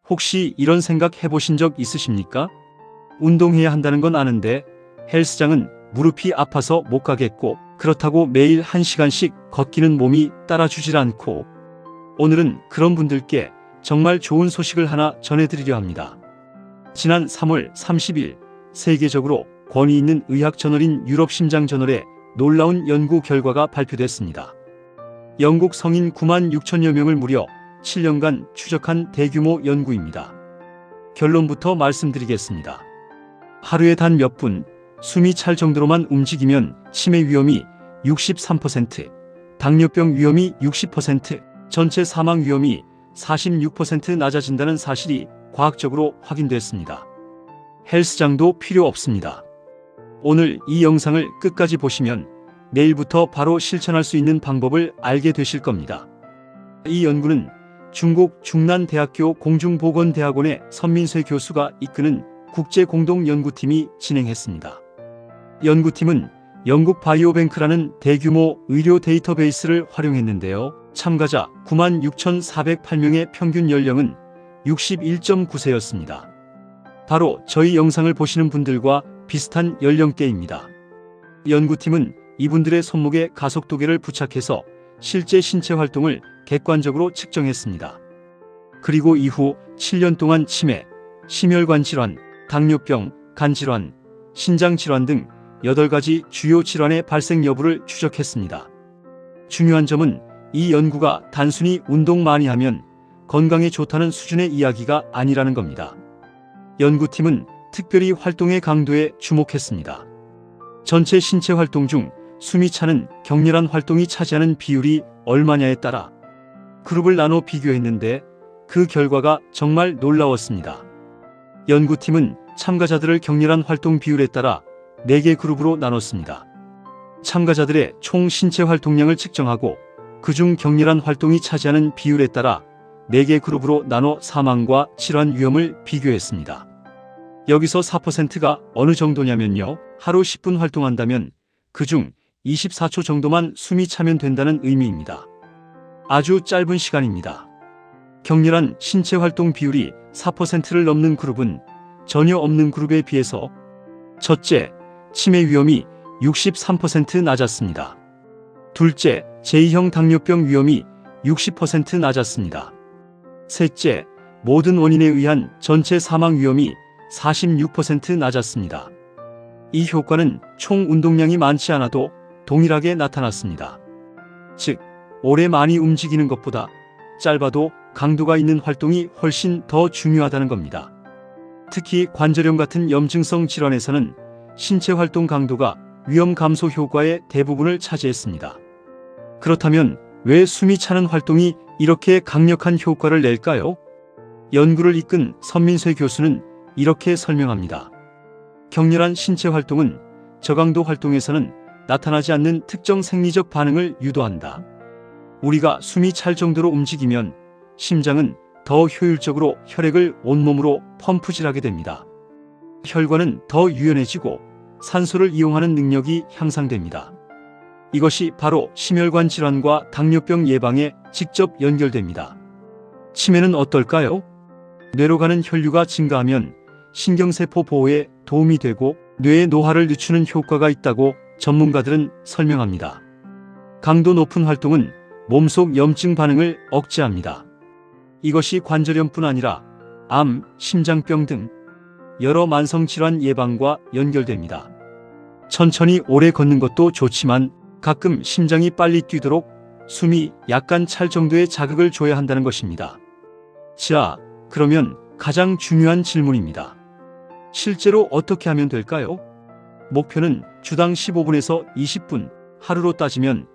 혹시 이런 생각 해보신 적 있으십니까? 운동해야 한다는 건 아는데 헬스장은 무릎이 아파서 못 가겠고, 그렇다고 매일 1시간씩 걷기는 몸이 따라주질 않고. 오늘은 그런 분들께 정말 좋은 소식을 하나 전해드리려 합니다. 지난 3월 30일 세계적으로 권위 있는 의학 저널인 유럽 심장 저널에 놀라운 연구 결과가 발표됐습니다. 영국 성인 9만 6천여 명을 무려 7년간 추적한 대규모 연구입니다. 결론부터 말씀드리겠습니다. 하루에 단 몇 분 숨이 찰 정도로만 움직이면 치매 위험이 63%, 당뇨병 위험이 60%, 전체 사망 위험이 46% 낮아진다는 사실이 과학적으로 확인됐습니다. 헬스장도 필요 없습니다. 오늘 이 영상을 끝까지 보시면 내일부터 바로 실천할 수 있는 방법을 알게 되실 겁니다. 이 연구는 중국 중난대학교 공중보건대학원의 선민쇄 교수가 이끄는 국제공동연구팀이 진행했습니다. 연구팀은 영국 바이오뱅크라는 대규모 의료 데이터베이스를 활용했는데요. 참가자 96,408명의 평균 연령은 61.9세였습니다. 바로 저희 영상을 보시는 분들과 비슷한 연령대입니다. 연구팀은 이분들의 손목에 가속도계를 부착해서 실제 신체 활동을 객관적으로 측정했습니다. 그리고 이후 7년 동안 치매, 심혈관 질환, 당뇨병, 간질환, 신장질환 등 8가지 주요 질환의 발생 여부를 추적했습니다. 중요한 점은 이 연구가 단순히 운동 많이 하면 건강에 좋다는 수준의 이야기가 아니라는 겁니다. 연구팀은 특별히 활동의 강도에 주목했습니다. 전체 신체 활동 중 숨이 차는 격렬한 활동이 차지하는 비율이 얼마냐에 따라 그룹을 나눠 비교했는데 그 결과가 정말 놀라웠습니다. 연구팀은 참가자들을 격렬한 활동 비율에 따라 4개 그룹으로 나눴습니다. 참가자들의 총 신체 활동량을 측정하고 그중 격렬한 활동이 차지하는 비율에 따라 4개 그룹으로 나눠 사망과 질환 위험을 비교했습니다. 여기서 4%가 어느 정도냐면요. 하루 10분 활동한다면 그중 24초 정도만 숨이 차면 된다는 의미입니다. 아주 짧은 시간입니다. 격렬한 신체 활동 비율이 4%를 넘는 그룹은 전혀 없는 그룹에 비해서 첫째, 치매 위험이 63% 낮았습니다. 둘째, 제2형 당뇨병 위험이 60% 낮았습니다. 셋째, 모든 원인에 의한 전체 사망 위험이 46% 낮았습니다. 이 효과는 총 운동량이 많지 않아도 동일하게 나타났습니다. 즉, 오래 많이 움직이는 것보다 짧아도 강도가 있는 활동이 훨씬 더 중요하다는 겁니다. 특히 관절염 같은 염증성 질환에서는 신체 활동 강도가 위험 감소 효과의 대부분을 차지했습니다. 그렇다면 왜 숨이 차는 활동이 이렇게 강력한 효과를 낼까요? 연구를 이끈 선민쇄 교수는 이렇게 설명합니다. 격렬한 신체 활동은 저강도 활동에서는 나타나지 않는 특정 생리적 반응을 유도한다. 우리가 숨이 찰 정도로 움직이면 심장은 더 효율적으로 혈액을 온몸으로 펌프질하게 됩니다. 혈관은 더 유연해지고 산소를 이용하는 능력이 향상됩니다. 이것이 바로 심혈관 질환과 당뇨병 예방에 직접 연결됩니다. 치매는 어떨까요? 뇌로 가는 혈류가 증가하면 신경세포 보호에 도움이 되고 뇌의 노화를 늦추는 효과가 있다고 전문가들은 설명합니다. 강도 높은 활동은 몸속 염증 반응을 억제합니다. 이것이 관절염뿐 아니라 암, 심장병 등 여러 만성질환 예방과 연결됩니다. 천천히 오래 걷는 것도 좋지만 가끔 심장이 빨리 뛰도록 숨이 약간 찰 정도의 자극을 줘야 한다는 것입니다. 자, 그러면 가장 중요한 질문입니다. 실제로 어떻게 하면 될까요? 목표는 주당 15분에서 20분, 하루로 따지면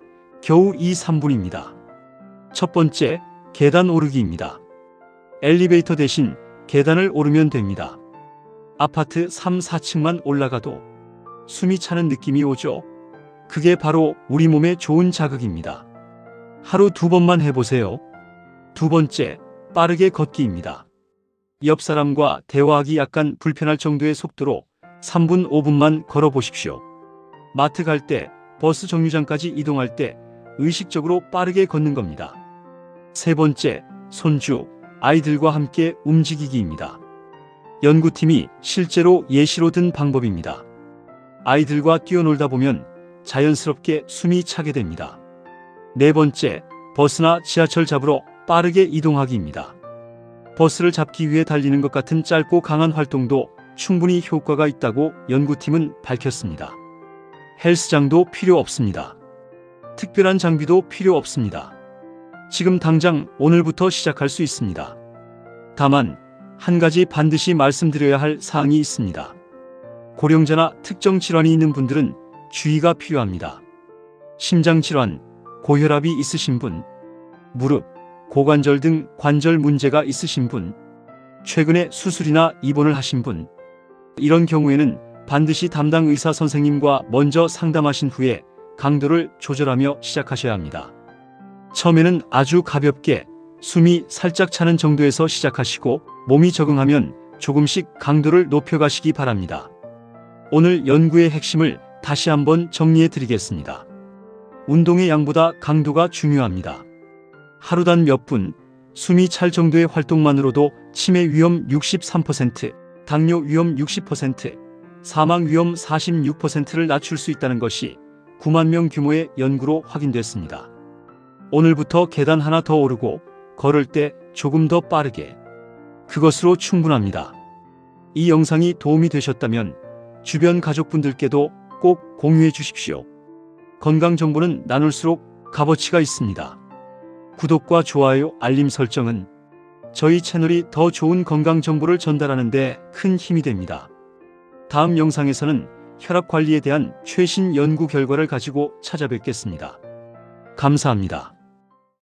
겨우 2~3분입니다. 첫 번째, 계단 오르기입니다. 엘리베이터 대신 계단을 오르면 됩니다. 아파트 3, 4층만 올라가도 숨이 차는 느낌이 오죠? 그게 바로 우리 몸에 좋은 자극입니다. 하루 2번만 해보세요. 두 번째, 빠르게 걷기입니다. 옆 사람과 대화하기 약간 불편할 정도의 속도로 3분, 5분만 걸어보십시오. 마트 갈 때, 버스 정류장까지 이동할 때 의식적으로 빠르게 걷는 겁니다. 세 번째, 손주, 아이들과 함께 움직이기입니다. 연구팀이 실제로 예시로 든 방법입니다. 아이들과 뛰어놀다 보면 자연스럽게 숨이 차게 됩니다. 네 번째, 버스나 지하철 잡으러 빠르게 이동하기입니다. 버스를 잡기 위해 달리는 것 같은 짧고 강한 활동도 충분히 효과가 있다고 연구팀은 밝혔습니다. 헬스장도 필요 없습니다. 특별한 장비도 필요 없습니다. 지금 당장 오늘부터 시작할 수 있습니다. 다만 한 가지 반드시 말씀드려야 할 사항이 있습니다. 고령자나 특정 질환이 있는 분들은 주의가 필요합니다. 심장질환, 고혈압이 있으신 분, 무릎, 고관절 등 관절 문제가 있으신 분, 최근에 수술이나 입원을 하신 분, 이런 경우에는 반드시 담당 의사 선생님과 먼저 상담하신 후에 강도를 조절하며 시작하셔야 합니다. 처음에는 아주 가볍게 숨이 살짝 차는 정도에서 시작하시고 몸이 적응하면 조금씩 강도를 높여가시기 바랍니다. 오늘 연구의 핵심을 다시 한번 정리해 드리겠습니다. 운동의 양보다 강도가 중요합니다. 하루 단 몇 분, 숨이 찰 정도의 활동만으로도 치매 위험 63%, 당뇨 위험 60%, 사망 위험 46%를 낮출 수 있다는 것이 9만 명 규모의 연구로 확인됐습니다. 오늘부터 계단 하나 더 오르고 걸을 때 조금 더 빠르게. 그것으로 충분합니다. 이 영상이 도움이 되셨다면 주변 가족분들께도 꼭 공유해 주십시오. 건강 정보는 나눌수록 값어치가 있습니다. 구독과 좋아요, 알림 설정은 저희 채널이 더 좋은 건강 정보를 전달하는 데 큰 힘이 됩니다. 다음 영상에서는 혈압 관리에 대한 최신 연구 결과를 가지고 찾아뵙겠습니다. 감사합니다.